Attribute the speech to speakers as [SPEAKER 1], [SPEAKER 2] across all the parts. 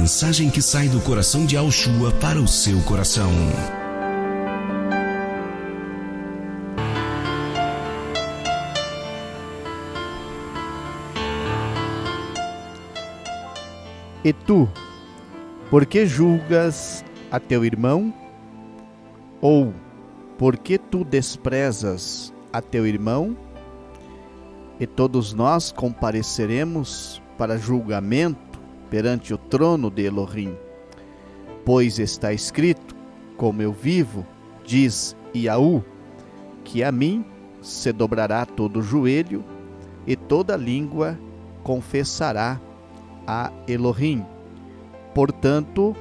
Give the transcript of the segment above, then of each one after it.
[SPEAKER 1] mensagem que sai do coração de Alshua para o seu coração.
[SPEAKER 2] E tu, por que julgas a teu irmão? Ou, por que tu desprezas a teu irmão? E todos nós compareceremos para julgamento perante o trono de Elohim. Pois está escrito, como eu vivo, diz Yahu, que a mim se dobrará todo o joelho e toda língua confessará a Elohim. Portanto,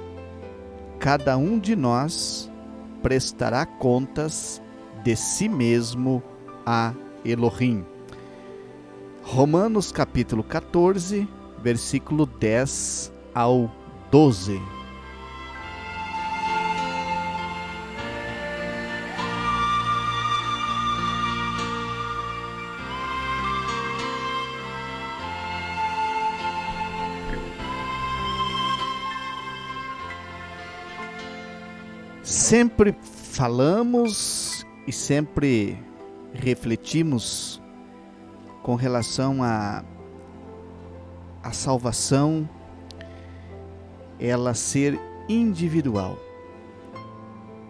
[SPEAKER 2] cada um de nós prestará contas de si mesmo a Elohim. Romanos capítulo 14, versículo 10 ao 12. Sempre falamos e sempre refletimos com relação a salvação, ela ser individual.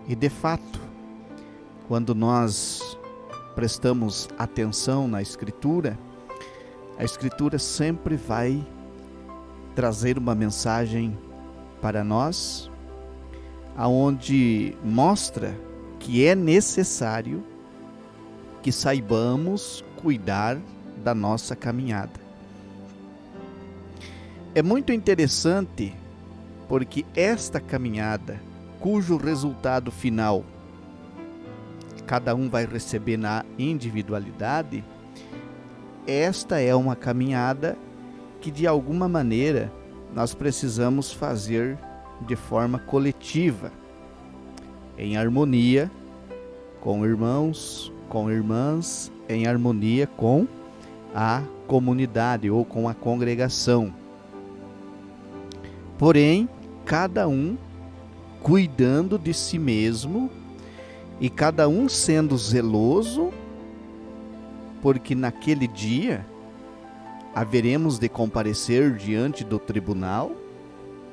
[SPEAKER 2] E de fato, quando nós prestamos atenção na Escritura, a Escritura sempre vai trazer uma mensagem para nós, aonde mostra que é necessário que saibamos cuidar da nossa caminhada. É muito interessante porque esta caminhada, cujo resultado final cada um vai receber na individualidade, esta é uma caminhada que de alguma maneira nós precisamos fazer de forma coletiva, em harmonia com irmãos, com irmãs, em harmonia com a comunidade ou com a congregação. Porém, cada um cuidando de si mesmo e cada um sendo zeloso, porque naquele dia haveremos de comparecer diante do tribunal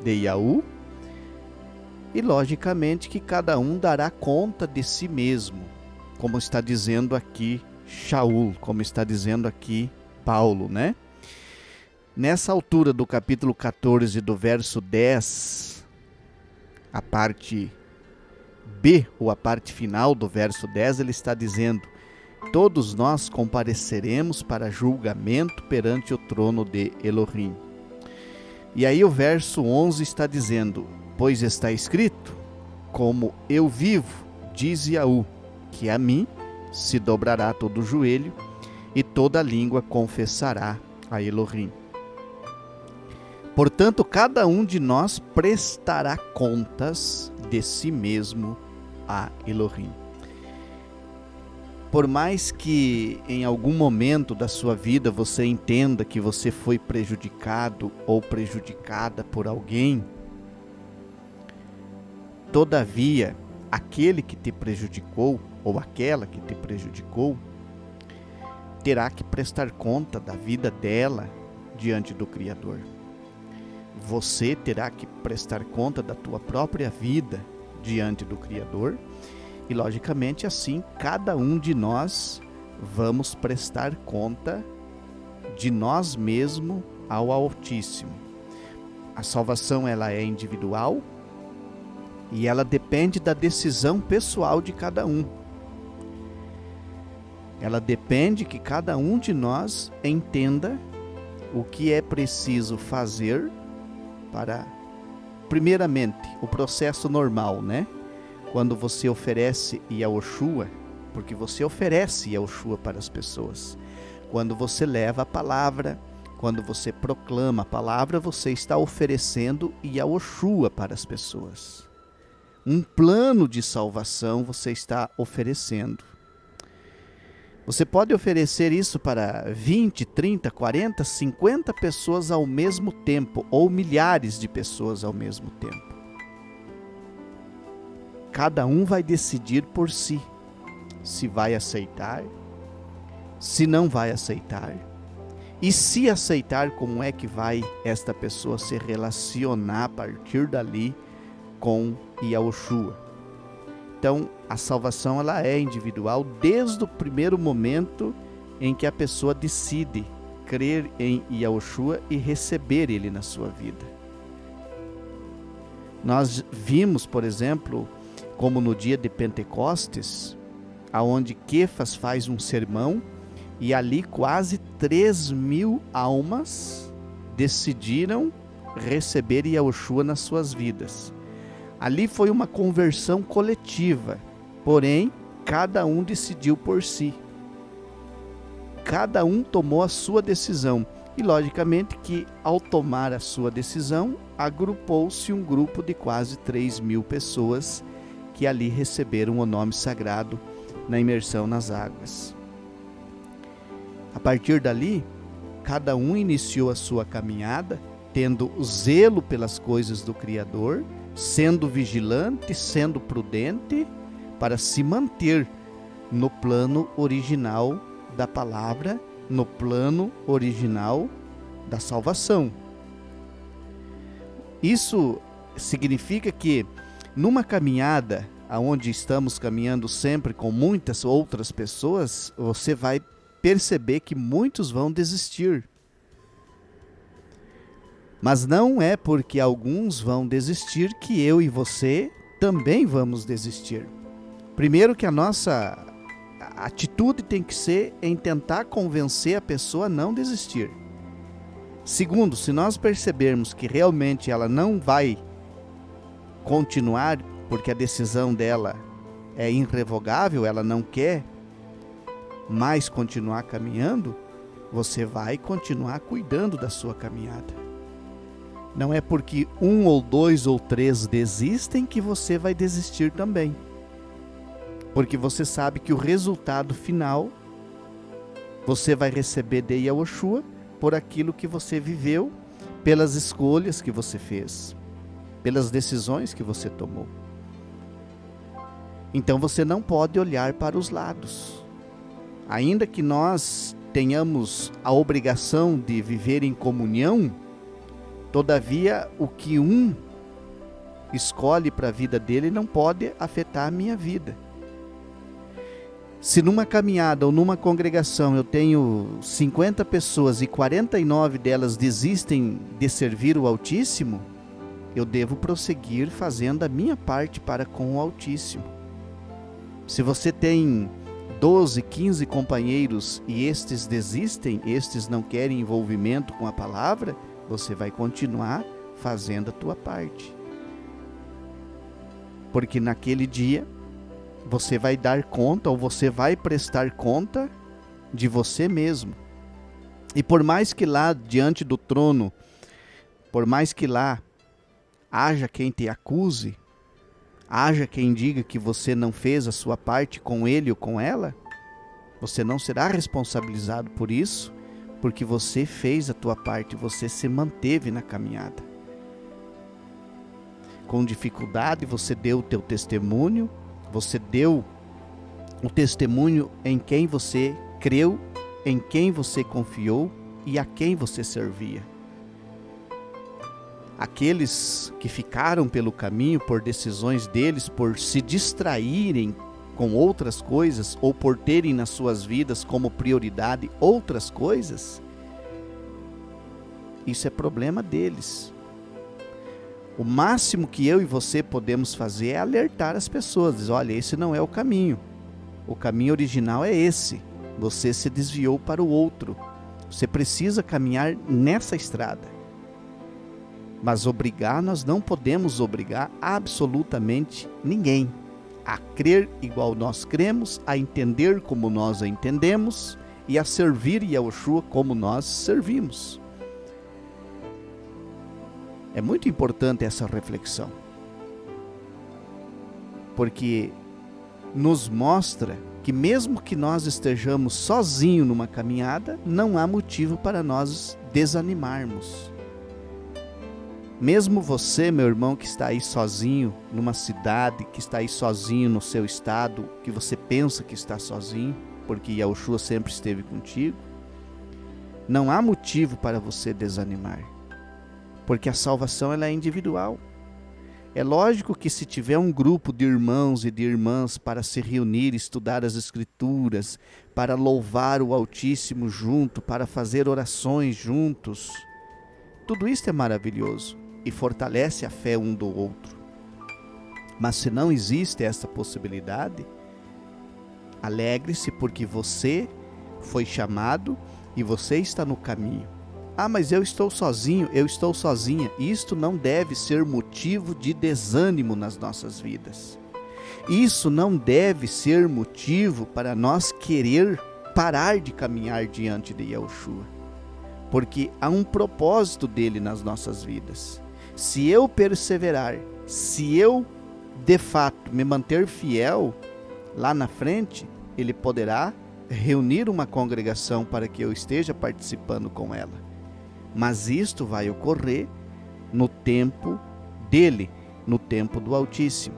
[SPEAKER 2] de Yahu, e logicamente que cada um dará conta de si mesmo, como está dizendo aqui Shaul, como está dizendo aqui Paulo, né? Nessa altura do capítulo 14, do verso 10, a parte B, ou a parte final do verso 10, ele está dizendo: todos nós compareceremos para julgamento perante o trono de Elohim. E aí o verso 11 está dizendo: pois está escrito, como eu vivo, diz Yahu, que a mim se dobrará todo o joelho e toda língua confessará a Elohim. Portanto, cada um de nós prestará contas de si mesmo a Elohim. Por mais que em algum momento da sua vida você entenda que você foi prejudicado ou prejudicada por alguém, todavia, aquele que te prejudicou ou aquela que te prejudicou terá que prestar conta da vida dela diante do Criador. Você terá que prestar conta da tua própria vida diante do Criador e, logicamente, assim, cada um de nós vamos prestar conta de nós mesmos ao Altíssimo. A salvação, ela é individual e ela depende da decisão pessoal de cada um. Ela depende que cada um de nós entenda o que é preciso fazer para, primeiramente, o processo normal, né? Quando você oferece Yahushua, porque você oferece Yahushua para as pessoas. Quando você leva a palavra, quando você proclama a palavra, você está oferecendo Yahushua para as pessoas. Um plano de salvação você está oferecendo. Você pode oferecer isso para 20, 30, 40, 50 pessoas ao mesmo tempo, ou milhares de pessoas ao mesmo tempo. Cada um vai decidir por si, se vai aceitar, se não vai aceitar, e se aceitar, como é que vai esta pessoa se relacionar a partir dali com Yahushua. Então, a salvação ela é individual desde o primeiro momento em que a pessoa decide crer em Yahushua e receber ele na sua vida. Nós vimos, por exemplo, como no dia de Pentecostes, aonde Quefas faz um sermão e ali quase 3.000 almas decidiram receber Yahushua nas suas vidas. Ali foi uma conversão coletiva, porém, cada um decidiu por si. Cada um tomou a sua decisão. E, logicamente, que ao tomar a sua decisão, agrupou-se um grupo de quase 3.000 pessoas que ali receberam o nome sagrado na imersão nas águas. A partir dali, cada um iniciou a sua caminhada, tendo zelo pelas coisas do Criador, sendo vigilante, sendo prudente, para se manter no plano original da palavra, no plano original da salvação. Isso significa que numa caminhada, aonde estamos caminhando sempre com muitas outras pessoas, você vai perceber que muitos vão desistir. Mas não é porque alguns vão desistir que eu e você também vamos desistir. Primeiro que a nossa atitude tem que ser em tentar convencer a pessoa a não desistir. Segundo, se nós percebermos que realmente ela não vai continuar, porque a decisão dela é irrevogável, ela não quer mais continuar caminhando, você vai continuar cuidando da sua caminhada. Não é porque 1 ou 2 ou 3 desistem que você vai desistir também. Porque você sabe que o resultado final você vai receber de Yahushua por aquilo que você viveu, pelas escolhas que você fez, pelas decisões que você tomou. Então você não pode olhar para os lados. Ainda que nós tenhamos a obrigação de viver em comunhão, todavia, o que um escolhe para a vida dele não pode afetar a minha vida. Se numa caminhada ou numa congregação eu tenho 50 pessoas e 49 delas desistem de servir o Altíssimo, eu devo prosseguir fazendo a minha parte para com o Altíssimo. Se você tem 12, 15 companheiros e estes desistem, estes não querem envolvimento com a palavra, você vai continuar fazendo a tua parte. Porque naquele dia, você vai dar conta ou você vai prestar conta de você mesmo. E por mais que lá diante do trono, por mais que lá haja quem te acuse, haja quem diga que você não fez a sua parte com ele ou com ela, você não será responsabilizado por isso, porque você fez a tua parte, você se manteve na caminhada. Com dificuldade você deu o teu testemunho, você deu o testemunho em quem você creu, em quem você confiou e a quem você servia. Aqueles que ficaram pelo caminho por decisões deles, por se distraírem com outras coisas ou por terem nas suas vidas como prioridade outras coisas, isso é problema deles. O máximo que eu e você podemos fazer é alertar as pessoas, dizer, olha, esse não é o caminho original é esse, você se desviou para o outro, você precisa caminhar nessa estrada. Mas obrigar, nós não podemos obrigar absolutamente ninguém a crer igual nós cremos, a entender como nós a entendemos e a servir Yahushua como nós servimos. É muito importante essa reflexão, porque nos mostra que mesmo que nós estejamos sozinhos numa caminhada, não há motivo para nós desanimarmos. Mesmo você, meu irmão, que está aí sozinho numa cidade, que está aí sozinho no seu estado, que você pensa que está sozinho, porque Yahushua sempre esteve contigo, não há motivo para você desanimar, porque a salvação ela é individual. É lógico que se tiver um grupo de irmãos e de irmãs para se reunir, estudar as Escrituras, para louvar o Altíssimo junto, para fazer orações juntos, tudo isso é maravilhoso e fortalece a fé um do outro. Mas se não existe essa possibilidade, alegre-se porque você foi chamado e você está no caminho. Ah, mas eu estou sozinho, eu estou sozinha. Isto não deve ser motivo de desânimo nas nossas vidas. Isso não deve ser motivo para nós querer parar de caminhar diante de Yahushua. Porque há um propósito dele nas nossas vidas. Se eu perseverar, se eu de fato me manter fiel, lá na frente, ele poderá reunir uma congregação para que eu esteja participando com ela. Mas isto vai ocorrer no tempo dele, no tempo do Altíssimo.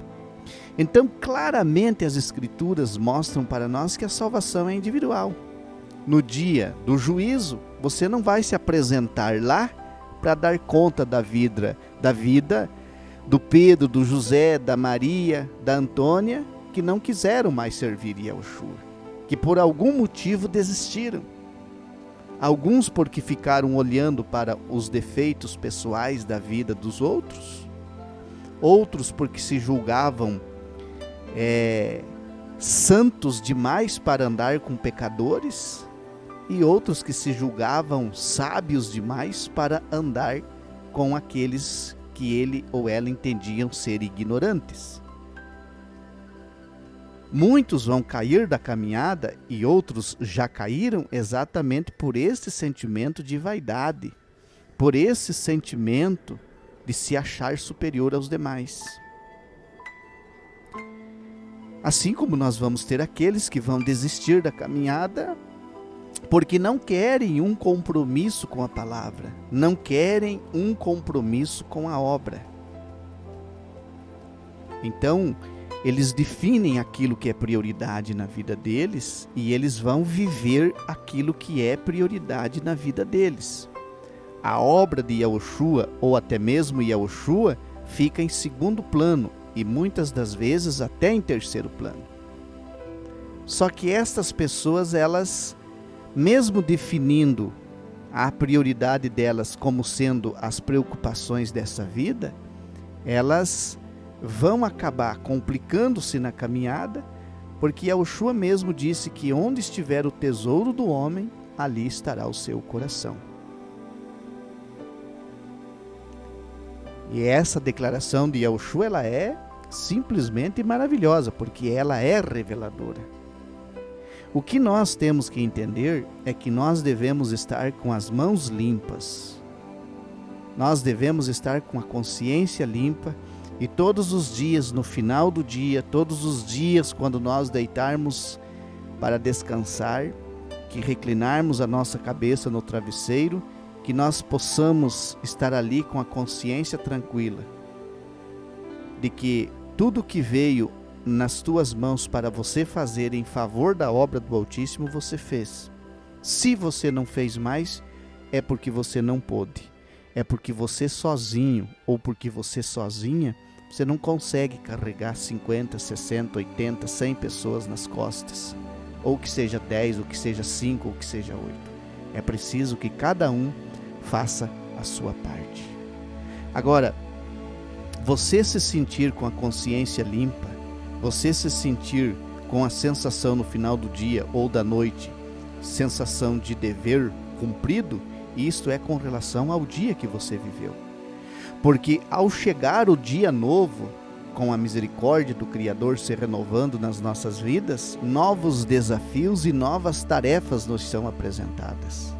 [SPEAKER 2] Então, claramente as Escrituras mostram para nós que a salvação é individual. No dia do juízo, você não vai se apresentar lá para dar conta da vida do Pedro, do José, da Maria, da Antônia, que não quiseram mais servir Yahushua, que por algum motivo desistiram. Alguns porque ficaram olhando para os defeitos pessoais da vida dos outros, outros porque se julgavam santos demais para andar com pecadores, e outros que se julgavam sábios demais para andar com aqueles que ele ou ela entendiam ser ignorantes. Muitos vão cair da caminhada e outros já caíram exatamente por esse sentimento de vaidade, por esse sentimento de se achar superior aos demais. Assim como nós vamos ter aqueles que vão desistir da caminhada porque não querem um compromisso com a palavra, não querem um compromisso com a obra. Então, eles definem aquilo que é prioridade na vida deles e eles vão viver aquilo que é prioridade na vida deles. A obra de Yahushua, ou até mesmo Yahushua, fica em segundo plano e muitas das vezes até em terceiro plano. Só que estas pessoas, elas, mesmo definindo a prioridade delas como sendo as preocupações dessa vida, elas vão acabar complicando-se na caminhada, porque Yahushua mesmo disse que onde estiver o tesouro do homem, ali estará o seu coração. E essa declaração de Yahushua, ela é simplesmente maravilhosa, porque ela é reveladora. O que nós temos que entender é que nós devemos estar com as mãos limpas. Nós devemos estar com a consciência limpa. E todos os dias, no final do dia, todos os dias quando nós deitarmos para descansar, que reclinarmos a nossa cabeça no travesseiro, que nós possamos estar ali com a consciência tranquila, de que tudo que veio nas tuas mãos para você fazer em favor da obra do Altíssimo, você fez. Se você não fez mais, é porque você não pôde. É porque você sozinho, ou porque você sozinha, você não consegue carregar 50, 60, 80, 100 pessoas nas costas. Ou que seja 10, ou que seja 5, ou que seja 8. É preciso que cada um faça a sua parte. Agora, você se sentir com a consciência limpa, você se sentir com a sensação no final do dia ou da noite, sensação de dever cumprido, isto é com relação ao dia que você viveu. Porque ao chegar o dia novo, com a misericórdia do Criador se renovando nas nossas vidas, novos desafios e novas tarefas nos são apresentadas.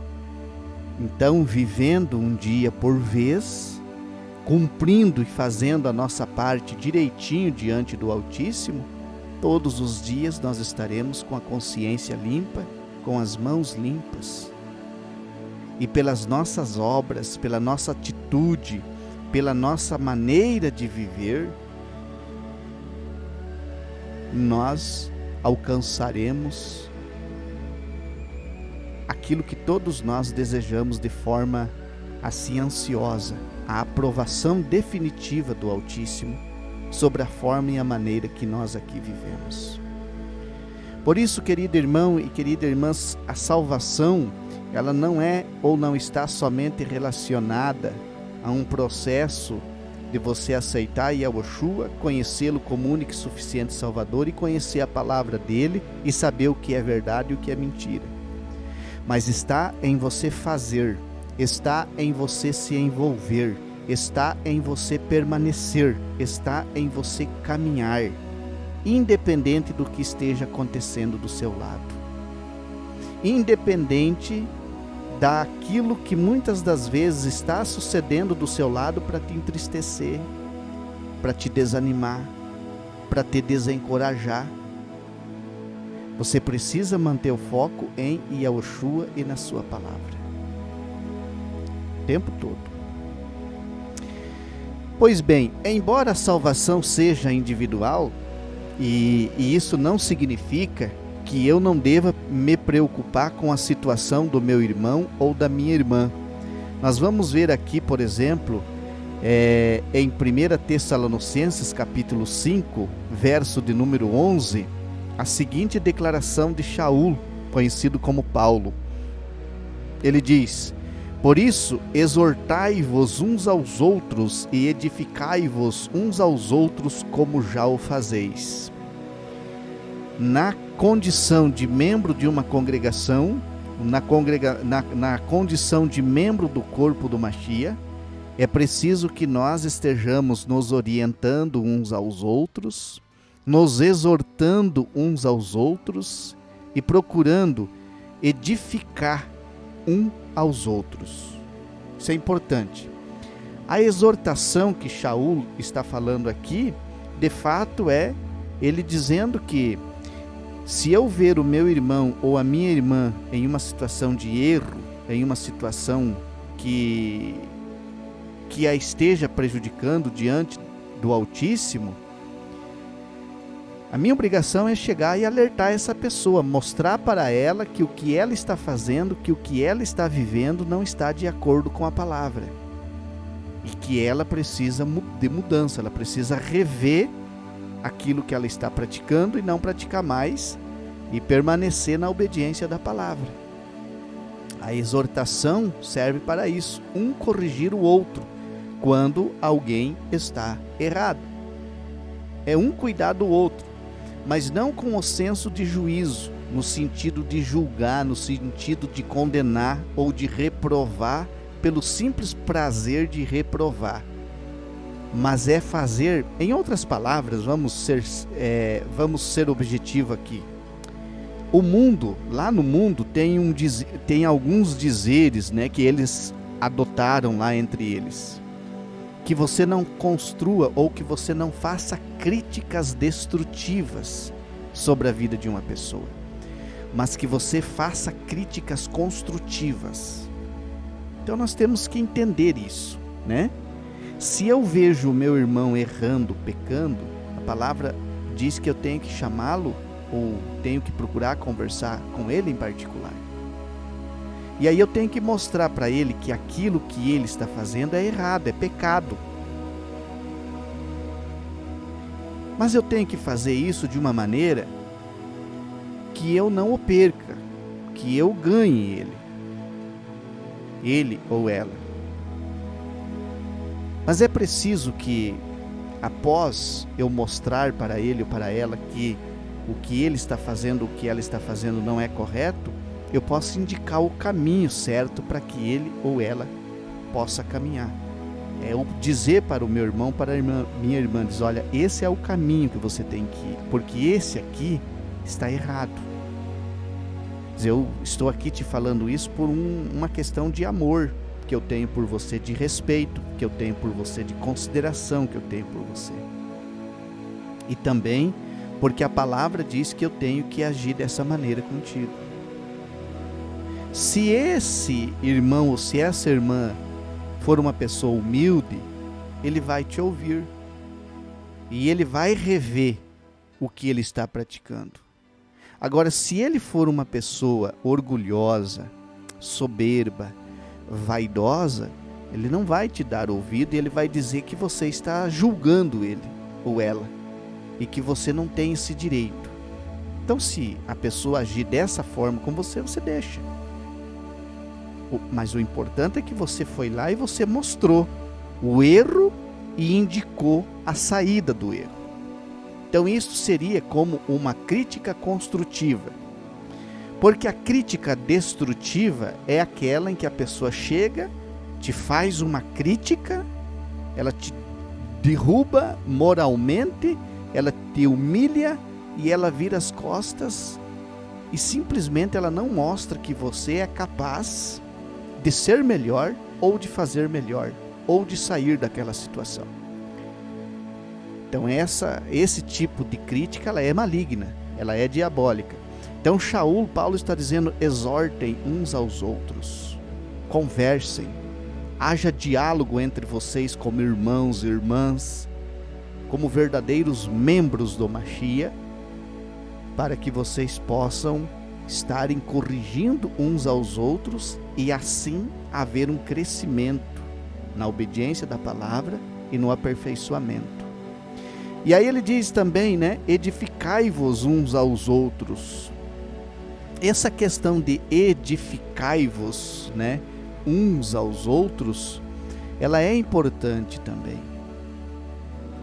[SPEAKER 2] Então, vivendo um dia por vez, cumprindo e fazendo a nossa parte direitinho diante do Altíssimo, todos os dias nós estaremos com a consciência limpa, com as mãos limpas. E pelas nossas obras, pela nossa atitude, pela nossa maneira de viver, nós alcançaremos aquilo que todos nós desejamos de forma assim ansiosa, a aprovação definitiva do Altíssimo sobre a forma e a maneira que nós aqui vivemos. Por isso, querido irmão e querida irmã, a salvação, ela não é ou não está somente relacionada a um processo de você aceitar Yahushua, conhecê-lo como único e suficiente Salvador e conhecer a palavra dele e saber o que é verdade e o que é mentira. Mas está em você fazer, está em você se envolver, está em você permanecer, está em você caminhar, independente do que esteja acontecendo do seu lado. Independente daquilo que muitas das vezes está sucedendo do seu lado para te entristecer, para te desanimar, para te desencorajar. Você precisa manter o foco em Yahushua e na sua palavra. O tempo todo. Pois bem, embora a salvação seja individual, e isso não significa que eu não deva me preocupar com a situação do meu irmão ou da minha irmã. Nós vamos ver aqui, por exemplo, em 1 Tessalonicenses capítulo 5, verso de número 11, a seguinte declaração de Shaul, conhecido como Paulo. Ele diz: por isso, exortai-vos uns aos outros e edificai-vos uns aos outros como já o fazeis. Na condição de membro de uma congregação, na condição de membro do corpo do Mashiach, é preciso que nós estejamos nos orientando uns aos outros, nos exortando uns aos outros e procurando edificar um aos outros. Isso é importante. A exortação que Shaul está falando aqui, de fato é ele dizendo que se eu ver o meu irmão ou a minha irmã em uma situação de erro, em uma situação que a esteja prejudicando diante do Altíssimo, a minha obrigação é chegar e alertar essa pessoa, mostrar para ela que o que ela está fazendo, que o que ela está vivendo não está de acordo com a palavra. E que ela precisa de mudança, ela precisa rever aquilo que ela está praticando e não praticar mais e permanecer na obediência da palavra. A exortação serve para isso, um corrigir o outro quando alguém está errado. É um cuidar do outro, mas não com o senso de juízo, no sentido de julgar, no sentido de condenar ou de reprovar pelo simples prazer de reprovar. Mas é fazer, em outras palavras, vamos ser objetivo aqui. O mundo, lá no mundo, tem alguns dizeres, né, que eles adotaram lá entre eles. Que você não construa ou que você não faça críticas destrutivas sobre a vida de uma pessoa, mas que você faça críticas construtivas. Então nós temos que entender isso, né? Se eu vejo o meu irmão errando, pecando, a palavra diz que eu tenho que chamá-lo ou tenho que procurar conversar com ele em particular. E aí eu tenho que mostrar para ele que aquilo que ele está fazendo é errado, é pecado. Mas eu tenho que fazer isso de uma maneira que eu não o perca, que eu ganhe ele ou ela. Mas é preciso que, após eu mostrar para ele ou para ela que o que ele está fazendo, o que ela está fazendo não é correto, eu posso indicar o caminho certo para que ele ou ela possa caminhar. É eu dizer para o meu irmão, para a minha irmã, diz: olha, esse é o caminho que você tem que ir, porque esse aqui está errado. Eu estou aqui te falando isso por uma questão de amor que eu tenho por você, de respeito que eu tenho por você, de consideração que eu tenho por você. E também porque a palavra diz que eu tenho que agir dessa maneira contigo. Se esse irmão ou se essa irmã for uma pessoa humilde, ele vai te ouvir e ele vai rever o que ele está praticando. Agora, se ele for uma pessoa orgulhosa, soberba, vaidosa, ele não vai te dar ouvido e ele vai dizer que você está julgando ele ou ela e que você não tem esse direito. Então, se a pessoa agir dessa forma com você, você deixa. Mas o importante é que você foi lá e você mostrou o erro e indicou a saída do erro. Então isso seria como uma crítica construtiva. Porque a crítica destrutiva é aquela em que a pessoa chega, te faz uma crítica, ela te derruba moralmente, ela te humilha e ela vira as costas e simplesmente ela não mostra que você é capaz de ser melhor ou de fazer melhor ou de sair daquela situação. Então esse tipo de crítica, ela é maligna, ela é diabólica. Então Paulo está dizendo, exortem uns aos outros, conversem, haja diálogo entre vocês como irmãos e irmãs, como verdadeiros membros do Mashiach, para que vocês possam estarem corrigindo uns aos outros e assim haver um crescimento na obediência da palavra e no aperfeiçoamento. E aí ele diz também, edificai-vos uns aos outros. Essa questão de edificai-vos, uns aos outros, ela é importante também.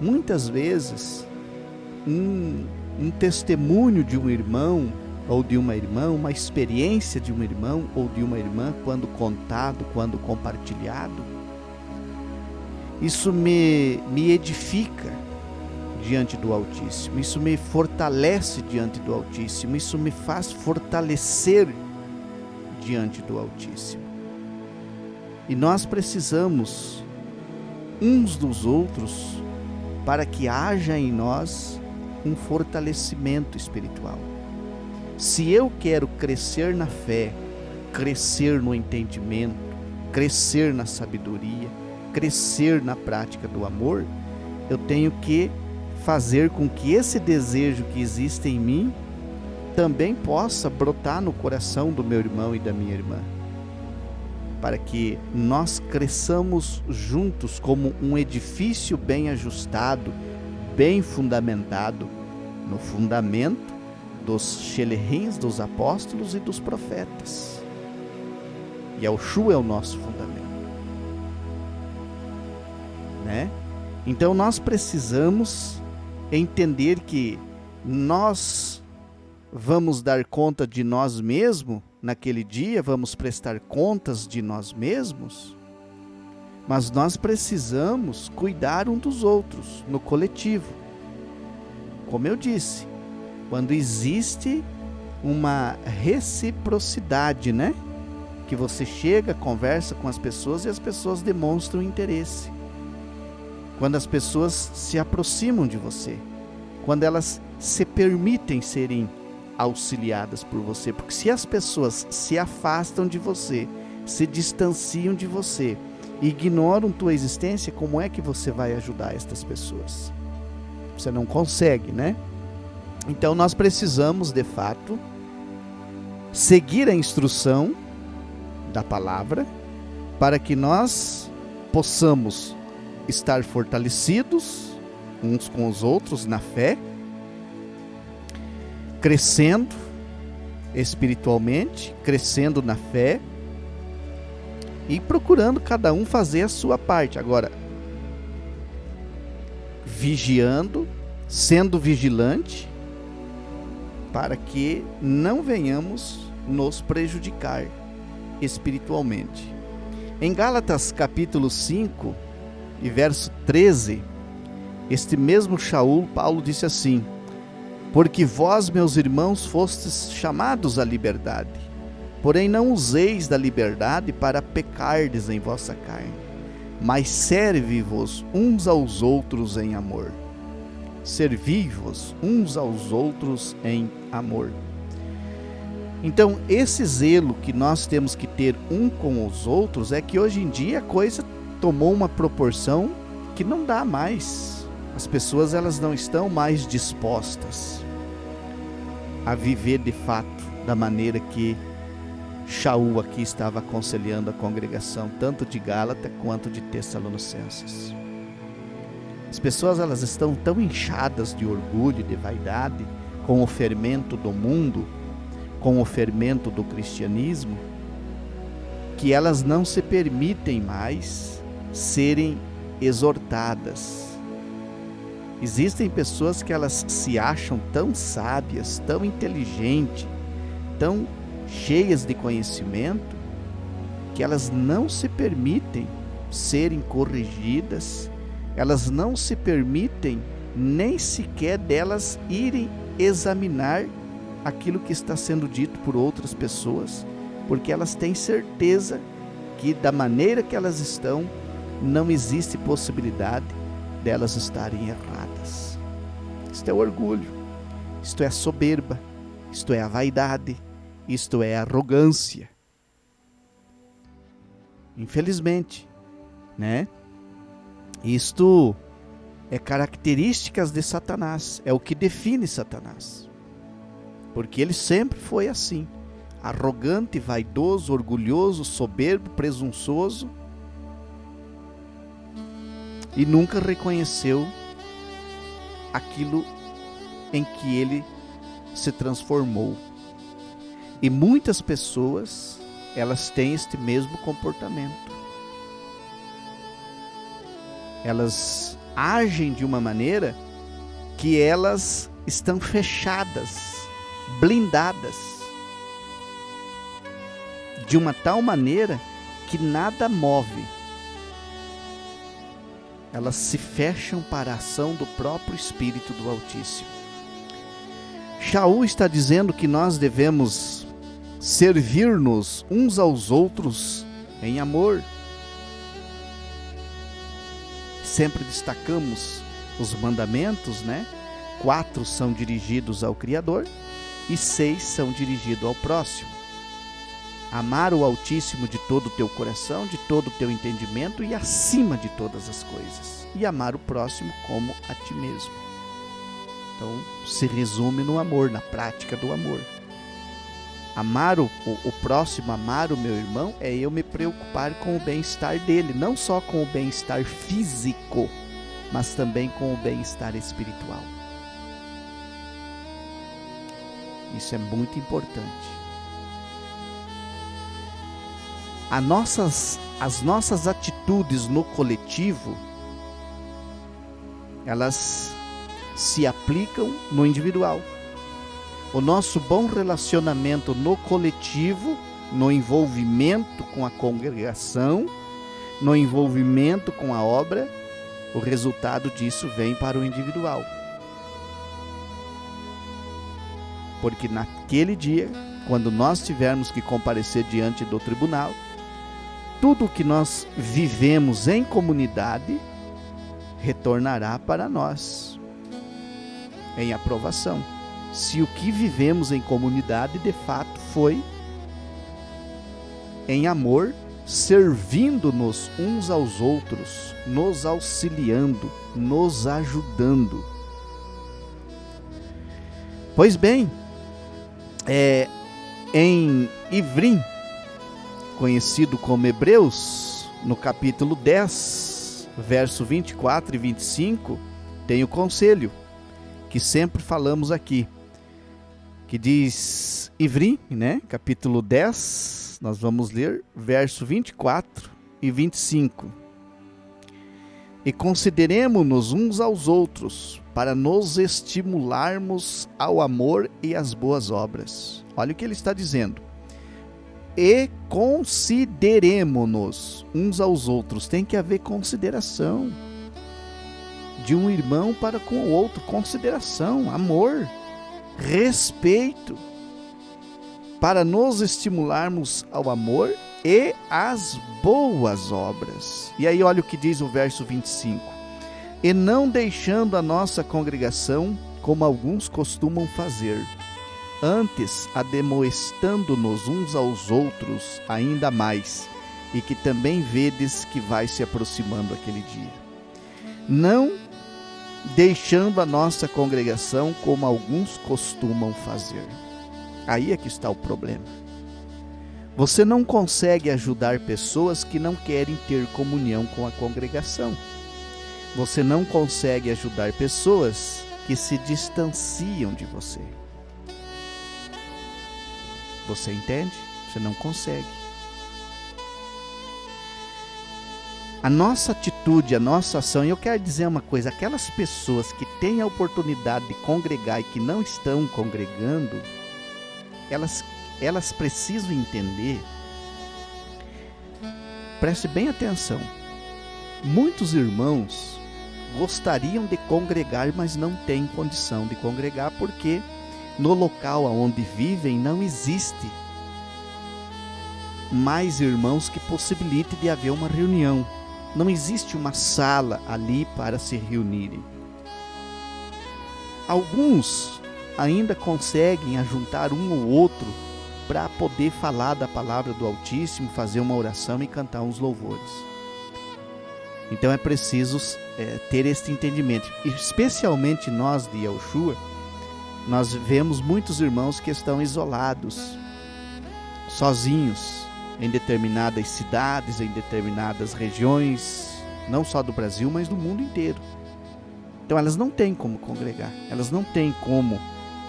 [SPEAKER 2] Muitas vezes, um testemunho de um irmão ou de uma irmã, uma experiência de um irmão ou de uma irmã, quando contado, quando compartilhado, isso me edifica diante do Altíssimo, isso me fortalece diante do Altíssimo, isso me faz fortalecer diante do Altíssimo. E nós precisamos uns dos outros para que haja em nós um fortalecimento espiritual. Se eu quero crescer na fé, crescer no entendimento, crescer na sabedoria, crescer na prática do amor, eu tenho que fazer com que esse desejo que existe em mim também possa brotar no coração do meu irmão e da minha irmã, para que nós cresçamos juntos como um edifício bem ajustado, bem fundamentado no fundamento dos Shelehins, dos apóstolos e dos profetas. E Yeshua é o nosso fundamento, Então nós precisamos entender que nós vamos dar conta de nós mesmos naquele dia, vamos prestar contas de nós mesmos, mas nós precisamos cuidar um dos outros no coletivo. Como eu disse, quando existe uma reciprocidade, que você chega, conversa com as pessoas e as pessoas demonstram interesse. Quando as pessoas se aproximam de você, quando elas se permitem serem auxiliadas por você, porque se as pessoas se afastam de você, se distanciam de você, ignoram tua existência, como é que você vai ajudar estas pessoas? Você não consegue, Então nós precisamos, de fato, seguir a instrução da palavra, para que nós possamos estar fortalecidos uns com os outros na fé, crescendo espiritualmente, crescendo na fé e procurando cada um fazer a sua parte. Agora, vigiando, sendo vigilante, para que não venhamos nos prejudicar espiritualmente. Em Gálatas capítulo 5 e verso 13, este mesmo Paulo disse assim: porque vós, meus irmãos, fostes chamados à liberdade, porém não useis da liberdade para pecardes em vossa carne, mas serve-vos uns aos outros em amor. servi-vos uns aos outros em amor. Então, esse zelo que nós temos que ter um com os outros é que hoje em dia a coisa tomou uma proporção que não dá mais. As pessoas, elas não estão mais dispostas a viver de fato da maneira que Shaul aqui estava aconselhando a congregação, tanto de Gálatas quanto de Tessalonicenses. As pessoas, elas estão tão inchadas de orgulho e de vaidade com o fermento do mundo, com o fermento do cristianismo, que elas não se permitem mais serem exortadas. Existem pessoas que elas se acham tão sábias, tão inteligentes, tão cheias de conhecimento, que elas não se permitem serem corrigidas, elas não se permitem nem sequer delas irem examinar aquilo que está sendo dito por outras pessoas, porque elas têm certeza que da maneira que elas estão, não existe possibilidade delas estarem erradas. Isto é orgulho, isto é soberba, isto é a vaidade, isto é a arrogância. Infelizmente, né? Isto é características de Satanás, é o que define Satanás. Porque ele sempre foi assim, arrogante, vaidoso, orgulhoso, soberbo, presunçoso, e nunca reconheceu aquilo em que ele se transformou. E muitas pessoas, elas têm este mesmo comportamento. Elas agem de uma maneira que elas estão fechadas, blindadas, de uma tal maneira que nada move. Elas se fecham para a ação do próprio Espírito do Altíssimo. Shaul está dizendo que nós devemos servir-nos uns aos outros em amor. Sempre destacamos os mandamentos, né? 4 são dirigidos ao Criador e 6 são dirigidos ao próximo. Amar o Altíssimo de todo o teu coração, de todo o teu entendimento e acima de todas as coisas. E amar o próximo como a ti mesmo. Então, se resume no amor, na prática do amor. Amar o próximo, amar o meu irmão, é eu me preocupar com o bem-estar dele. Não só com o bem-estar físico, mas também com o bem-estar espiritual. Isso é muito importante. As nossas atitudes no coletivo, elas se aplicam no individual. O nosso bom relacionamento no coletivo, no envolvimento com a congregação, no envolvimento com a obra, o resultado disso vem para o individual. Porque naquele dia, quando nós tivermos que comparecer diante do tribunal, tudo o que nós vivemos em comunidade retornará para nós em aprovação. Se o que vivemos em comunidade de fato foi em amor, servindo-nos uns aos outros, nos auxiliando, nos ajudando. Pois bem, em Ivrim, conhecido como Hebreus, no capítulo 10, verso 24 e 25, tem o conselho que sempre falamos aqui, que diz Ivrim, né? Capítulo 10, nós vamos ler verso 24 e 25. E consideremo-nos uns aos outros, para nos estimularmos ao amor e às boas obras. Olha o que ele está dizendo. E consideremo-nos uns aos outros. Tem que haver consideração de um irmão para com o outro. Consideração, amor, respeito, para nos estimularmos ao amor e às boas obras. E aí olha o que diz o verso 25. e não deixando a nossa congregação, como alguns costumam fazer, antes ademoestando-nos uns aos outros ainda mais, e que também vedes que vai se aproximando aquele dia. Não deixando a nossa congregação, como alguns costumam fazer. Aí é que está o problema. Você não consegue ajudar pessoas que não querem ter comunhão com a congregação. Você não consegue ajudar pessoas que se distanciam de você. Você entende? Você não consegue. A nossa atitude, a nossa ação, e eu quero dizer uma coisa, aquelas pessoas que têm a oportunidade de congregar e que não estão congregando, elas precisam entender, preste bem atenção, muitos irmãos gostariam de congregar, mas não têm condição de congregar, porque no local onde vivem não existe mais irmãos que possibilite de haver uma reunião. Não existe uma sala ali para se reunirem. Alguns ainda conseguem ajuntar um ou outro para poder falar da palavra do Altíssimo, fazer uma oração e cantar uns louvores. Então é preciso ter este entendimento. Especialmente nós de Yahushua, nós vemos muitos irmãos que estão isolados, sozinhos, em determinadas cidades, em determinadas regiões, não só do Brasil, mas do mundo inteiro. Então elas não têm como congregar, elas não têm como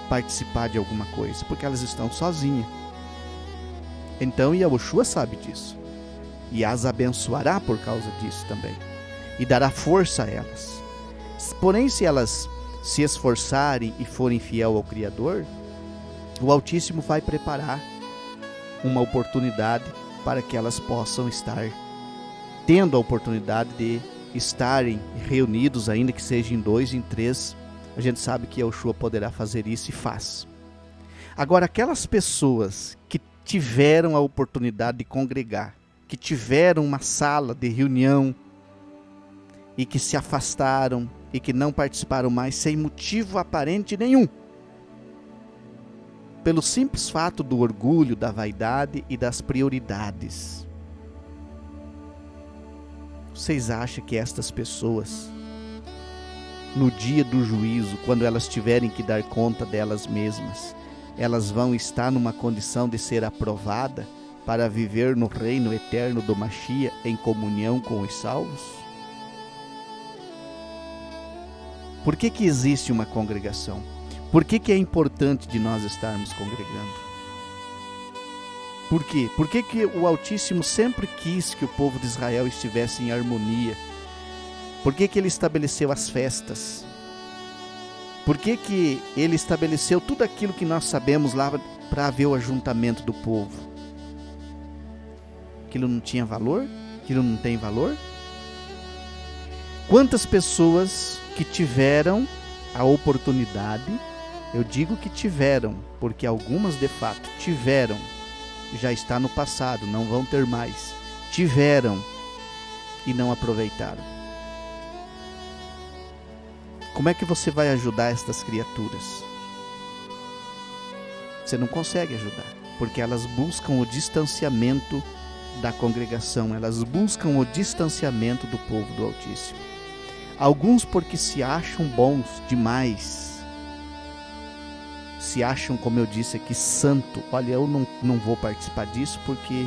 [SPEAKER 2] participar de alguma coisa, porque elas estão sozinhas. Então Yahushua sabe disso, e as abençoará por causa disso também, e dará força a elas. Porém, se elas se esforçarem e forem fiel ao Criador, o Altíssimo vai preparar uma oportunidade para que elas possam estar tendo a oportunidade de estarem reunidos, ainda que seja em 2, em 3. A gente sabe que Yahushua poderá fazer isso e faz. Agora, aquelas pessoas que tiveram a oportunidade de congregar, que tiveram uma sala de reunião e que se afastaram e que não participaram mais sem motivo aparente nenhum, pelo simples fato do orgulho, da vaidade e das prioridades. Vocês acham que estas pessoas, no dia do juízo, quando elas tiverem que dar conta delas mesmas, elas vão estar numa condição de ser aprovada para viver no reino eterno do Machia em comunhão com os salvos? Por que existe uma congregação? Por que é importante de nós estarmos congregando? Por quê? Por que o Altíssimo sempre quis que o povo de Israel estivesse em harmonia? Por que Ele estabeleceu as festas? Por que Ele estabeleceu tudo aquilo que nós sabemos lá para haver o ajuntamento do povo? Aquilo não tinha valor? Aquilo não tem valor? Quantas pessoas que tiveram a oportunidade, eu digo que tiveram, porque algumas de fato tiveram, já está no passado, não vão ter mais, tiveram e não aproveitaram. Como é que você vai ajudar estas criaturas? Você não consegue ajudar, porque elas buscam o distanciamento da congregação, elas buscam o distanciamento do povo do Altíssimo. Alguns porque se acham bons demais, se acham, como eu disse aqui, santo. Olha, eu não vou participar disso porque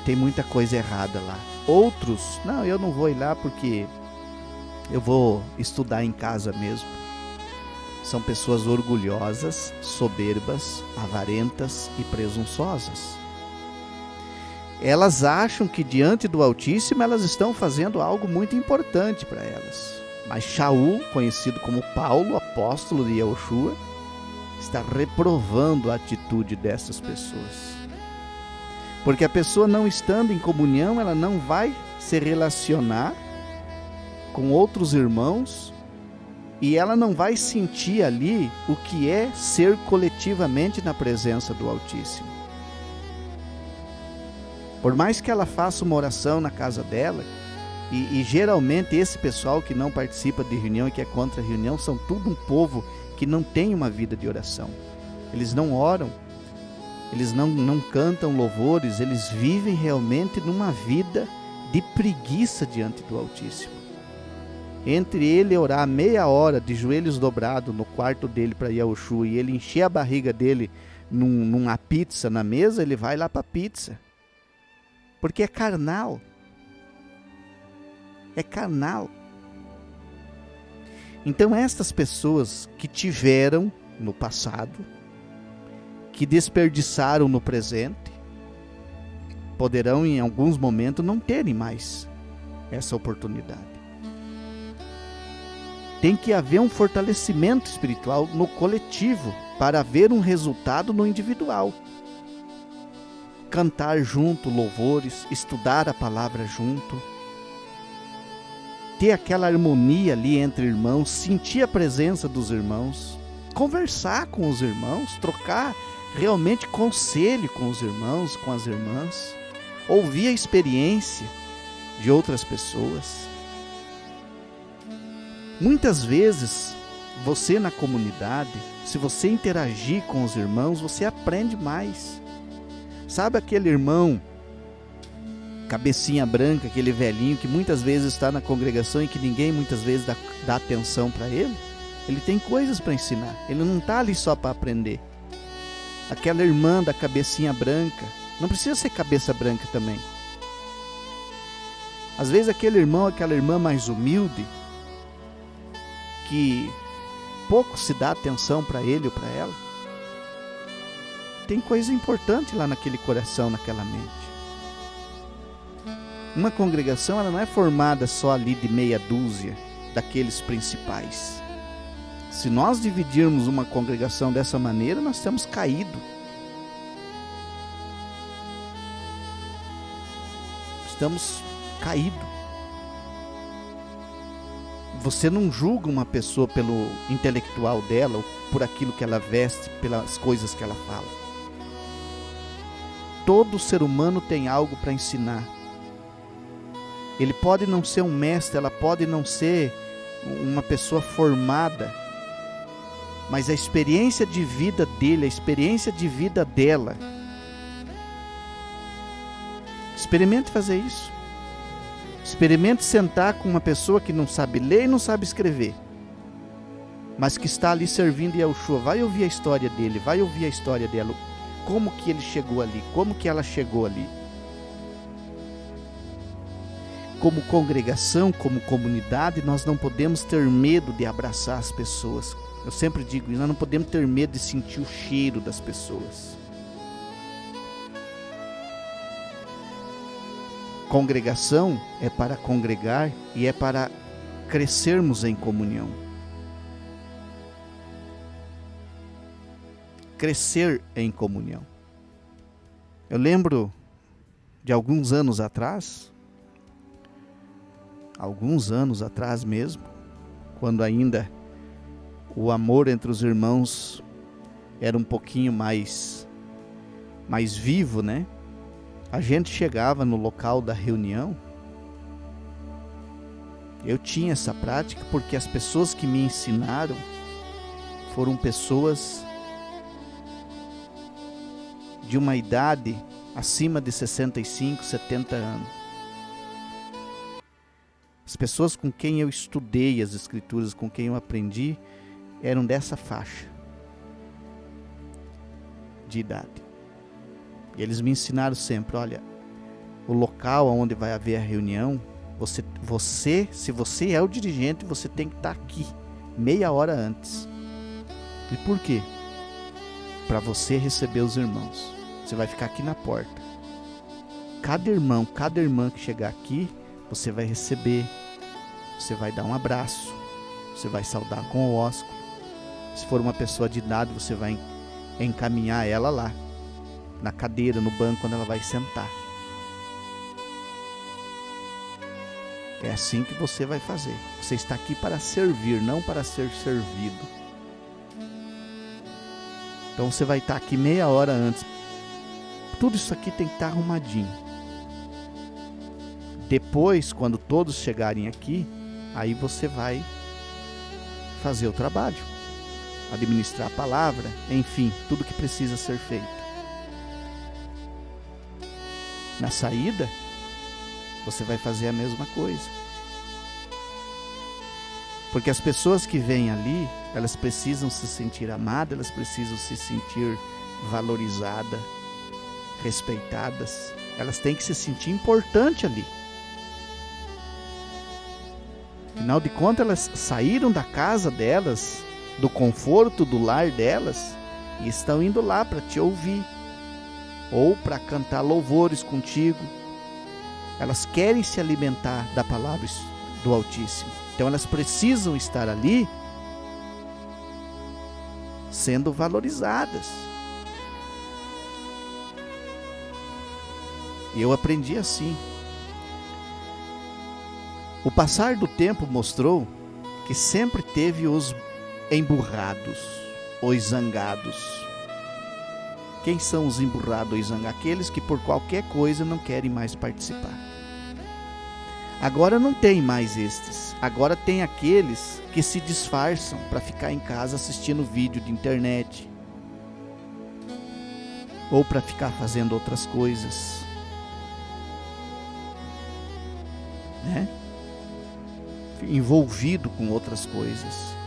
[SPEAKER 2] tem muita coisa errada lá. Outros, não, eu não vou ir lá porque eu vou estudar em casa mesmo. São pessoas orgulhosas, soberbas, avarentas e presunçosas. Elas acham que diante do Altíssimo elas estão fazendo algo muito importante para elas. Mas Shaul, conhecido como Paulo, apóstolo de Yahushua, está reprovando a atitude dessas pessoas. Porque a pessoa, não estando em comunhão, ela não vai se relacionar com outros irmãos e ela não vai sentir ali o que é ser coletivamente na presença do Altíssimo. Por mais que ela faça uma oração na casa dela, E geralmente esse pessoal que não participa de reunião e que é contra a reunião são tudo um povo que não tem uma vida de oração. Eles não oram, eles não cantam louvores, eles vivem realmente numa vida de preguiça diante do Altíssimo. Entre ele orar meia hora de joelhos dobrados no quarto dele para Yahushua e ele encher a barriga dele numa pizza na mesa, ele vai lá para a pizza. Porque é carnal. É carnal. Então estas pessoas que tiveram no passado, que desperdiçaram no presente, poderão em alguns momentos não terem mais essa oportunidade. Tem que haver um fortalecimento espiritual no coletivo para haver um resultado no individual. Cantar junto louvores, estudar a palavra junto, ter aquela harmonia ali entre irmãos, sentir a presença dos irmãos, conversar com os irmãos, trocar realmente conselho com os irmãos, com as irmãs, ouvir a experiência de outras pessoas. Muitas vezes, você na comunidade, se você interagir com os irmãos, você aprende mais. Sabe aquele irmão, cabecinha branca, aquele velhinho que muitas vezes está na congregação e que ninguém muitas vezes dá atenção para ele? Ele tem coisas para ensinar, ele não está ali só para aprender. Aquela irmã da cabecinha branca, não precisa ser cabeça branca também. Às vezes aquele irmão, aquela irmã mais humilde, que pouco se dá atenção para ele ou para ela, tem coisa importante lá naquele coração, naquela mente. Uma congregação, ela não é formada só ali de meia dúzia daqueles principais. Se nós dividirmos uma congregação dessa maneira, nós estamos caídos. Estamos caídos. Você não julga uma pessoa pelo intelectual dela, ou por aquilo que ela veste, pelas coisas que ela fala. Todo ser humano tem algo para ensinar. Ele pode não ser um mestre, ela pode não ser uma pessoa formada, mas a experiência de vida dele, a experiência de vida dela. Experimente fazer isso. Experimente sentar com uma pessoa que não sabe ler e não sabe escrever, mas que está ali servindo Yahushua. Vai ouvir a história dele, vai ouvir a história dela. Como que ele chegou ali, como que ela chegou ali. Como congregação, como comunidade, nós não podemos ter medo de abraçar as pessoas. Eu sempre digo, nós não podemos ter medo de sentir o cheiro das pessoas. Congregação é para congregar e é para crescermos em comunhão. Crescer em comunhão. Eu lembro de alguns anos atrás mesmo, quando ainda o amor entre os irmãos era um pouquinho mais vivo, né? A gente chegava no local da reunião, eu tinha essa prática porque as pessoas que me ensinaram foram pessoas de uma idade acima de 65, 70 anos. As pessoas com quem eu estudei as escrituras, com quem eu aprendi, eram dessa faixa de idade. E eles me ensinaram sempre, olha, o local onde vai haver a reunião, se você é o dirigente, você tem que estar aqui meia hora antes. E por quê? Para você receber os irmãos. Você vai ficar aqui na porta. Cada irmão, cada irmã que chegar aqui, você vai receber, você vai dar um abraço, você vai saudar com o ósculo. Se for uma pessoa de idade, você vai encaminhar ela lá, na cadeira, no banco, quando ela vai sentar. É assim que você vai fazer. Você está aqui para servir, não para ser servido. Então você vai estar aqui meia hora antes. Tudo isso aqui tem que estar arrumadinho. Depois, quando todos chegarem aqui, aí você vai fazer o trabalho, administrar a palavra, enfim, tudo que precisa ser feito. Na saída, você vai fazer a mesma coisa. Porque as pessoas que vêm ali, elas precisam se sentir amadas, elas precisam se sentir valorizadas, respeitadas. Elas têm que se sentir importantes ali. Afinal de contas, elas saíram da casa delas, do conforto do lar delas, e estão indo lá para te ouvir, ou para cantar louvores contigo. Elas querem se alimentar da palavra do Altíssimo. Então elas precisam estar ali sendo valorizadas. E eu aprendi assim. O passar do tempo mostrou que sempre teve os emburrados, os zangados. Quem são os emburrados e zangados? Aqueles que por qualquer coisa não querem mais participar. Agora não tem mais estes. Agora tem aqueles que se disfarçam para ficar em casa assistindo vídeo de internet. Ou para ficar fazendo outras coisas. Né? Envolvido com outras coisas.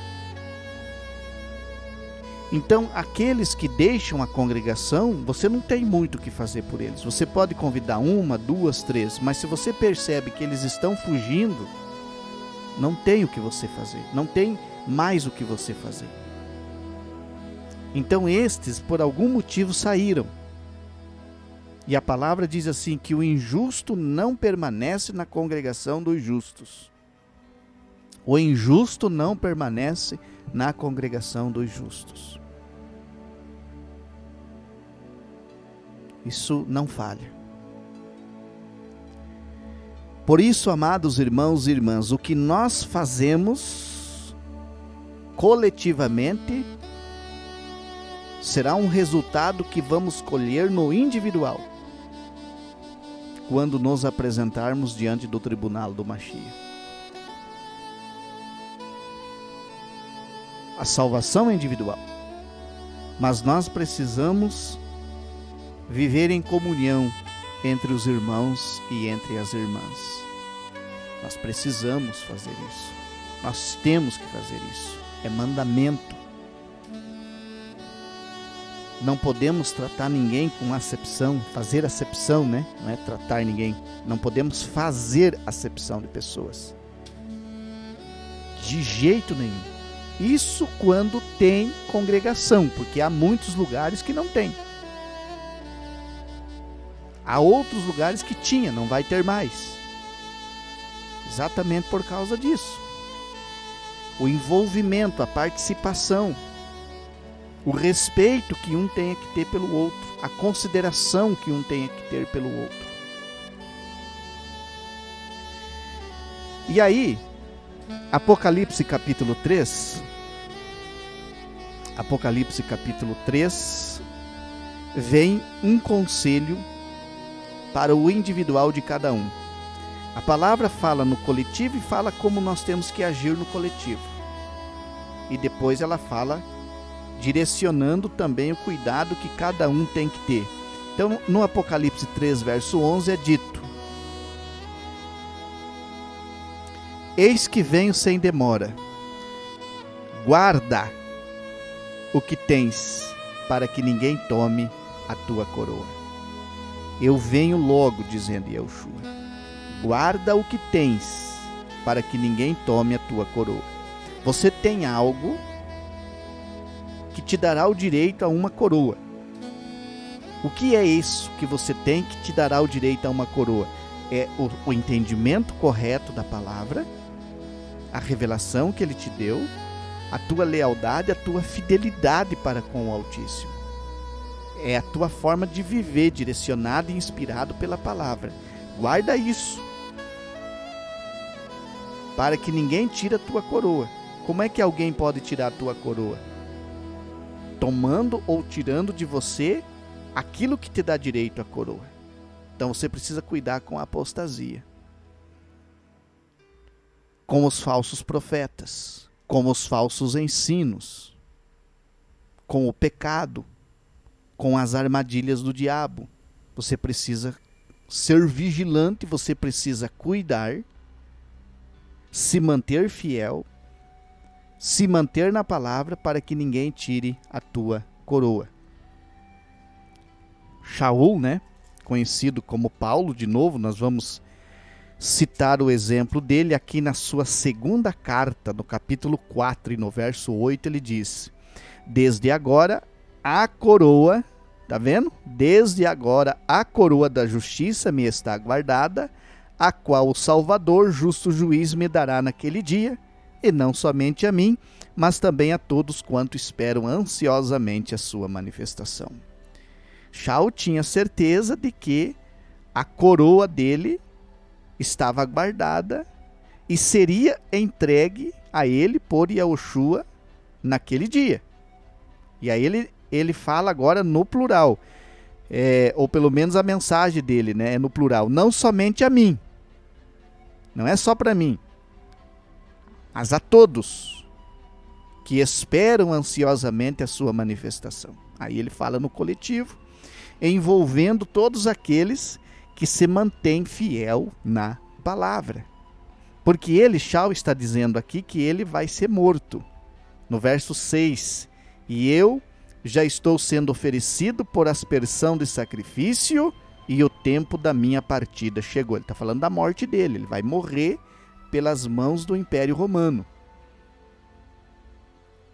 [SPEAKER 2] Então, aqueles que deixam a congregação, você não tem muito o que fazer por eles. Você pode convidar 1, 2, 3, mas se você percebe que eles estão fugindo, não tem o que você fazer, não tem mais o que você fazer. Então, estes, por algum motivo, saíram. E a palavra diz assim, que o injusto não permanece na congregação dos justos. O injusto não permanece na congregação dos justos. Isso não falha. Por isso, amados irmãos e irmãs, o que nós fazemos coletivamente será um resultado que vamos colher no individual, quando nos apresentarmos diante do tribunal do Mashiach. A salvação é individual, mas nós precisamos viver em comunhão entre os irmãos e entre as irmãs. Nós precisamos fazer isso. Nós temos que fazer isso. É mandamento. Não podemos tratar ninguém com acepção, fazer acepção, né? Não é tratar ninguém. Não podemos fazer acepção de pessoas. De jeito nenhum. Isso quando tem congregação, porque há muitos lugares que não tem. Há outros lugares que tinha, não vai ter mais. Exatamente por causa disso. O envolvimento, a participação, o respeito que um tenha que ter pelo outro, a consideração que um tenha que ter pelo outro. E aí, Apocalipse capítulo 3, vem um conselho para o individual de cada um. A palavra fala no coletivo e fala como nós temos que agir no coletivo. E depois ela fala direcionando também o cuidado que cada um tem que ter. Então, no Apocalipse 3, verso 11 é dito: Eis que venho sem demora. Guarda o que tens, para que ninguém tome a tua coroa. Eu venho logo, dizendo Yahushua. Guarda o que tens, para que ninguém tome a tua coroa. Você tem algo que te dará o direito a uma coroa. O que é isso que você tem que te dará o direito a uma coroa? É o entendimento correto da palavra, a revelação que ele te deu, a tua lealdade, a tua fidelidade para com o Altíssimo. É a tua forma de viver, direcionado e inspirado pela palavra. Guarda isso, para que ninguém tire a tua coroa. Como é que alguém pode tirar a tua coroa? Tomando ou tirando de você aquilo que te dá direito à coroa. Então você precisa cuidar com a apostasia. com os falsos profetas, com os falsos ensinos, com o pecado, com as armadilhas do diabo. Você precisa ser vigilante, você precisa cuidar, se manter fiel, se manter na palavra para que ninguém tire a tua coroa. Shaul, né, conhecido como Paulo, de novo, nós vamos citar o exemplo dele aqui na sua segunda carta, no capítulo 4 e no verso 8, ele diz: desde agora a coroa, tá vendo? Desde agora a coroa da justiça me está guardada, a qual o Salvador, justo juiz, me dará naquele dia, e não somente a mim, mas também a todos quanto esperam ansiosamente a sua manifestação. Shaul tinha certeza de que a coroa dele estava guardada e seria entregue a ele por Yahushua naquele dia. E aí ele fala agora no plural, ou pelo menos a mensagem dele, né, é no plural, não somente a mim, não é só para mim, mas a todos que esperam ansiosamente a sua manifestação. Aí ele fala no coletivo, envolvendo todos aqueles que se mantém fiel na palavra. Porque ele, Shaul, está dizendo aqui que ele vai ser morto. No verso 6, e eu já estou sendo oferecido por aspersão de sacrifício e o tempo da minha partida chegou. Ele está falando da morte dele, ele vai morrer pelas mãos do Império Romano.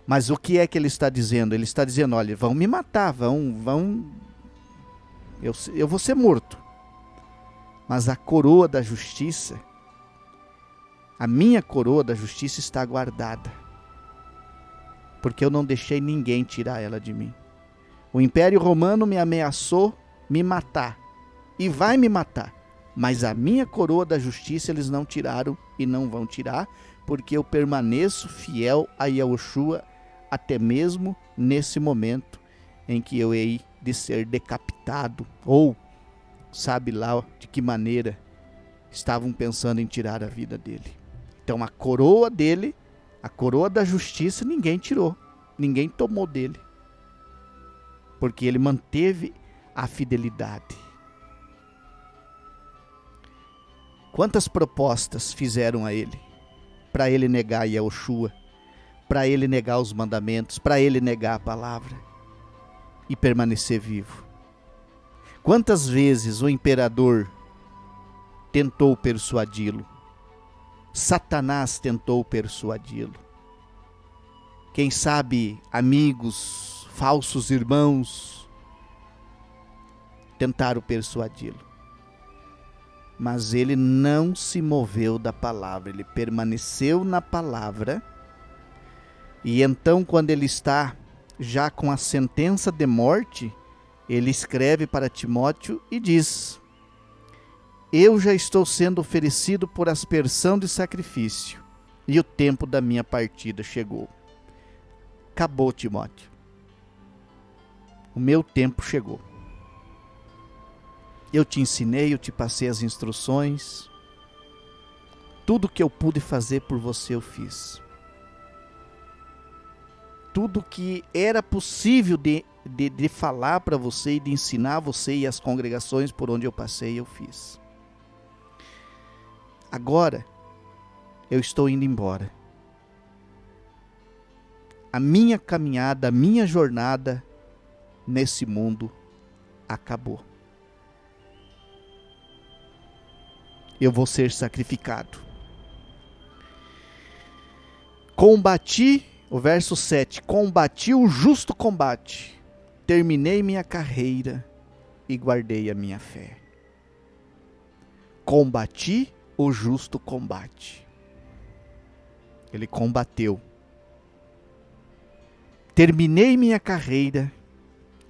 [SPEAKER 2] Mas o que é que ele está dizendo? Ele está dizendo, olha, vão me matar, eu vou ser morto. Mas a coroa da justiça, a minha coroa da justiça está guardada. Porque eu não deixei ninguém tirar ela de mim. O Império Romano me ameaçou me matar. E vai me matar. Mas a minha coroa da justiça eles não tiraram e não vão tirar. Porque eu permaneço fiel a Yahushua até mesmo nesse momento em que eu hei de ser decapitado. Ou sabe lá de que maneira estavam pensando em tirar a vida dele. Então a coroa dele, a coroa da justiça, ninguém tirou, ninguém tomou dele, porque ele manteve a fidelidade. Quantas propostas fizeram a ele, para ele negar Yahushua, para ele negar os mandamentos, para ele negar a palavra e permanecer vivo? Quantas vezes o imperador tentou persuadi-lo? Satanás tentou persuadi-lo. Quem sabe amigos, falsos irmãos, tentaram persuadi-lo. Mas ele não se moveu da palavra, ele permaneceu na palavra. E então, quando ele está já com a sentença de morte, ele escreve para Timóteo e diz: eu já estou sendo oferecido por aspersão de sacrifício, e o tempo da minha partida chegou. Acabou, Timóteo. O meu tempo chegou. Eu te ensinei, eu te passei as instruções. Tudo que eu pude fazer por você eu fiz. Tudo que era possível de falar para você e de ensinar você e as congregações por onde eu passei, eu fiz. Agora, eu estou indo embora. A minha caminhada, a minha jornada nesse mundo acabou. Eu vou ser sacrificado. Combati, o verso 7, combati o justo combate, terminei minha carreira e guardei a minha fé. Combati o justo combate. Ele combateu. Terminei minha carreira,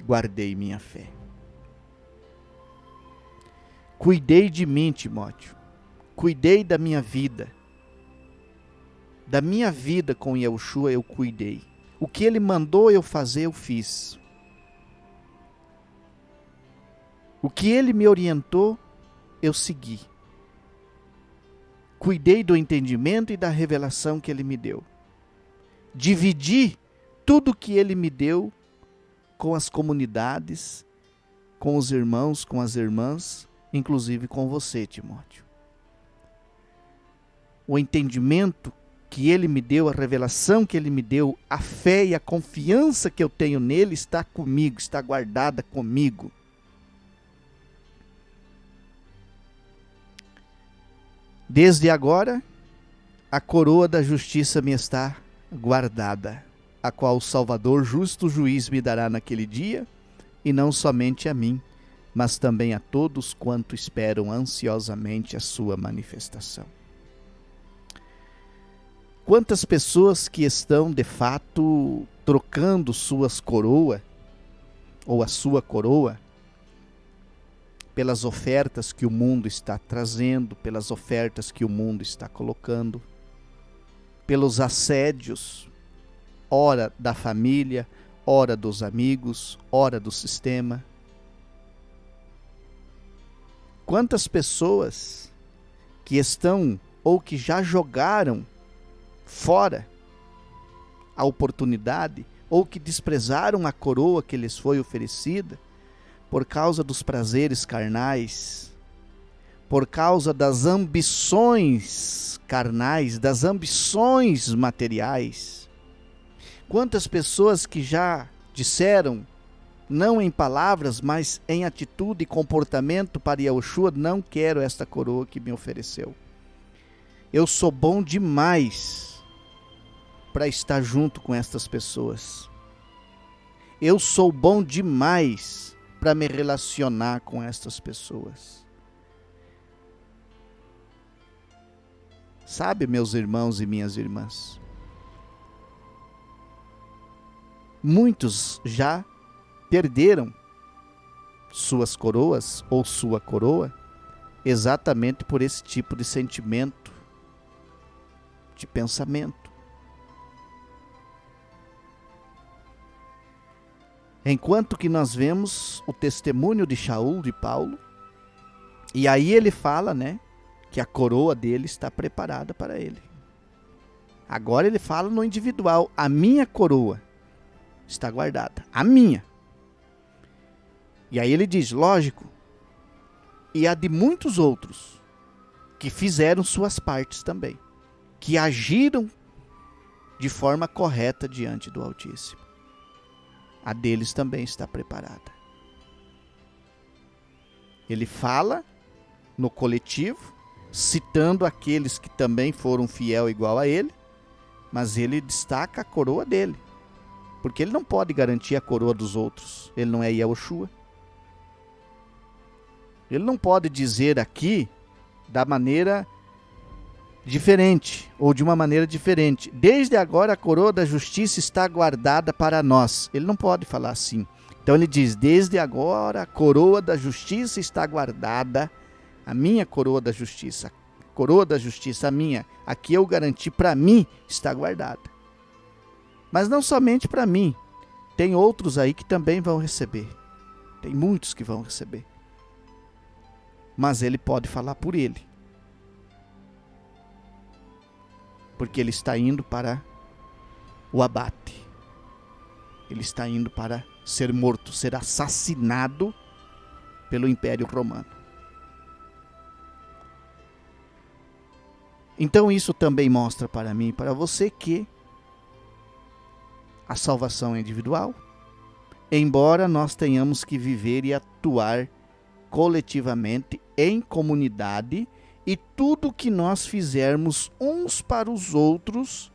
[SPEAKER 2] guardei minha fé. Cuidei de mim, Timóteo. Cuidei da minha vida. Da minha vida com Yahushua eu cuidei. O que ele mandou eu fazer, eu fiz. O que ele me orientou, eu segui. cuidei do entendimento e da revelação que Ele me deu. Dividi tudo que Ele me deu com as comunidades, com os irmãos, com as irmãs, inclusive com você, Timóteo. O entendimento que Ele me deu, a revelação que Ele me deu, a fé e a confiança que eu tenho nele está comigo, está guardada comigo. Desde agora, a coroa da justiça me está guardada, a qual o Salvador, justo juiz, me dará naquele dia, e não somente a mim, mas também a todos quanto esperam ansiosamente a sua manifestação. Quantas pessoas que estão, de fato, trocando suas coroas, ou a sua coroa, pelas ofertas que o mundo está trazendo, pelas ofertas que o mundo está colocando, pelos assédios, ora da família, ora dos amigos, ora do sistema. Quantas pessoas que estão ou que já jogaram fora a oportunidade ou que desprezaram a coroa que lhes foi oferecida por causa dos prazeres carnais, por causa das ambições carnais, das ambições materiais. Quantas pessoas que já disseram, não em palavras, mas em atitude e comportamento para Yahushua, não quero esta coroa que me ofereceu. Eu sou bom demais para estar junto com estas pessoas. Eu sou bom demais para me relacionar com estas pessoas. Sabe, meus irmãos e minhas irmãs, muitos já perderam suas coroas ou sua coroa exatamente por esse tipo de sentimento, de pensamento. Enquanto que nós vemos o testemunho de Shaul, de Paulo, e aí ele fala, que a coroa dele está preparada para ele. Agora ele fala no individual, a minha coroa está guardada, a minha. E aí ele diz, lógico, e a de muitos outros, que fizeram suas partes também, que agiram de forma correta diante do Altíssimo. A deles também está preparada. Ele fala no coletivo, citando aqueles que também foram fiel igual a ele, mas ele destaca a coroa dele, porque ele não pode garantir a coroa dos outros, ele não é Yahushua. Ele não pode dizer aqui da maneira diferente, ou de uma maneira diferente. Desde agora a coroa da justiça está guardada para nós. Ele não pode falar assim. Então ele diz, desde agora a coroa da justiça está guardada, a minha coroa da justiça, a coroa da justiça, a minha, a que eu garanti para mim, está guardada. Mas não somente para mim, tem outros aí que também vão receber. Tem muitos que vão receber. Mas ele pode falar por ele. Porque ele está indo para o abate. Ele está indo para ser morto, ser assassinado pelo Império Romano. Então isso também mostra para mim e para você que a salvação é individual, embora nós tenhamos que viver e atuar coletivamente, em comunidade, e tudo que nós fizermos uns para os outros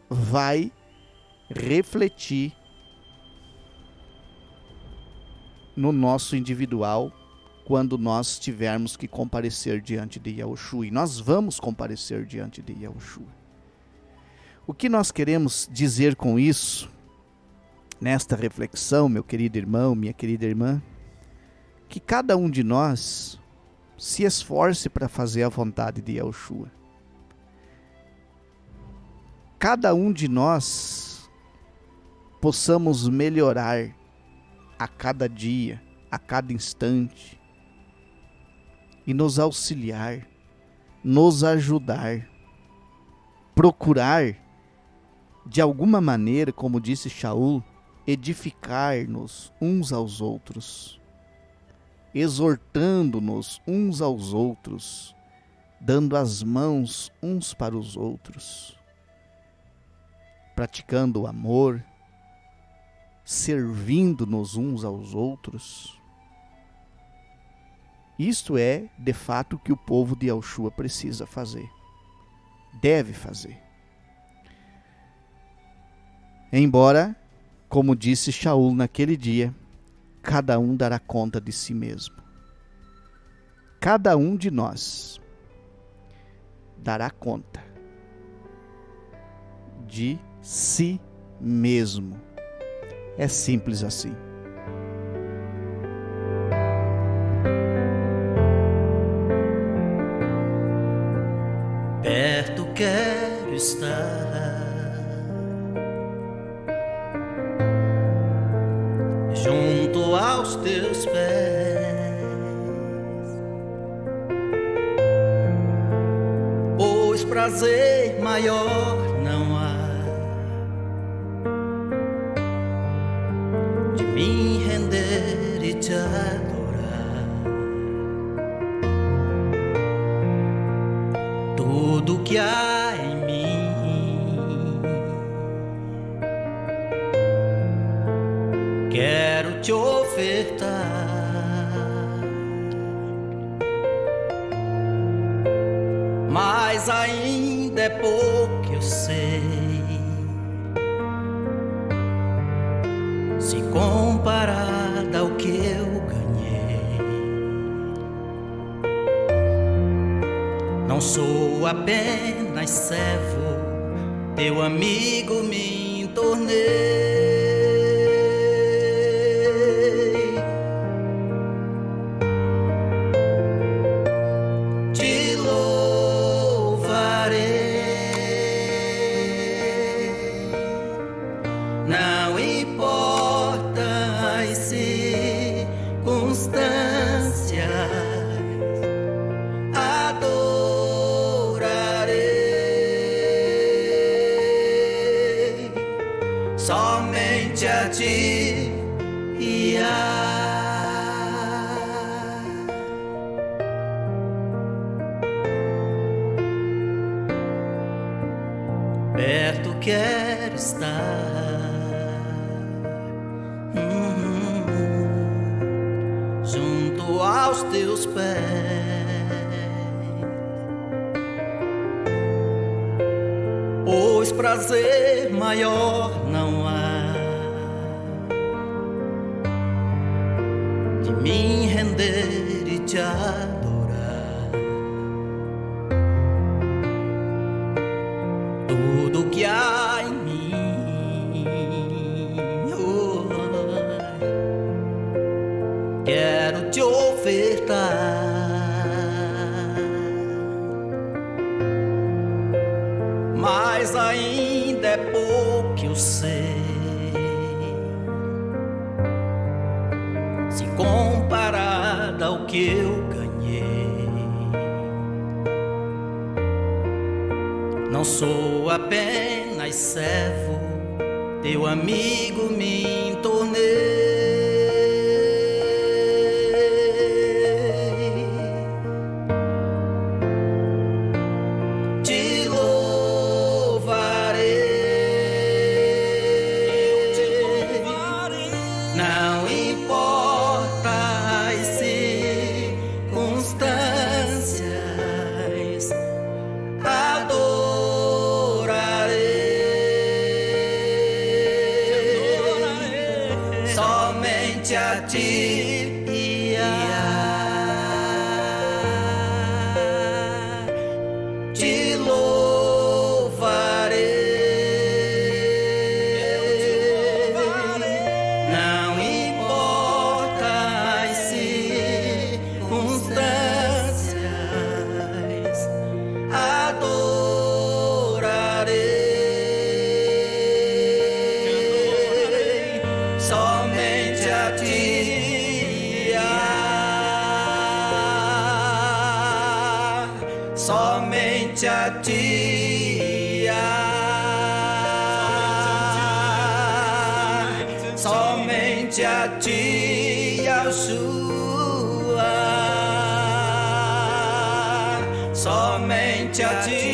[SPEAKER 2] vai refletir no nosso individual quando nós tivermos que comparecer diante de Yahushua. E nós vamos comparecer diante de Yahushua. O que nós queremos dizer com isso, nesta reflexão, meu querido irmão, minha querida irmã, que cada um de nós se esforce para fazer a vontade de Yahushua. Cada um de nós possamos melhorar a cada dia, a cada instante, e nos auxiliar nos ajudar, procurar, de alguma maneira, como disse Shaul, edificar-nos uns aos outros, exortando-nos uns aos outros, dando as mãos uns para os outros, praticando o amor, servindo-nos uns aos outros. Isto é, de fato, o que o povo de Yahushua precisa fazer, deve fazer. Embora, como disse Shaul naquele dia, cada um dará conta de si mesmo. Cada um de nós dará conta de si mesmo. É simples assim.
[SPEAKER 3] Perto quero estar, junto aos teus pés, pois prazer maior não há de me render e te adorar. Tudo que há em mim quero te ofertar, mas ainda é pouco, eu sei, se comparado ao que eu ganhei. Não sou apenas servo, teu amigo me tornei. Te louvarei, não importa as circunstâncias, somente a ti, Yah. Perto quero estar, junto aos teus pés, pois prazer maior não há de me render e te adorar. Tudo que há em mim, oh, quero te ofertar, mas ainda é pouco, eu sei, se comparado ao que eu ganhei. Não sou apenas servo, teu amigo me tornei. Não importa as circunstâncias, adorarei somente a ti, Yah. Te louvarei. Somente a ti. a ti, somente a ti, Yeshua, somente a ti.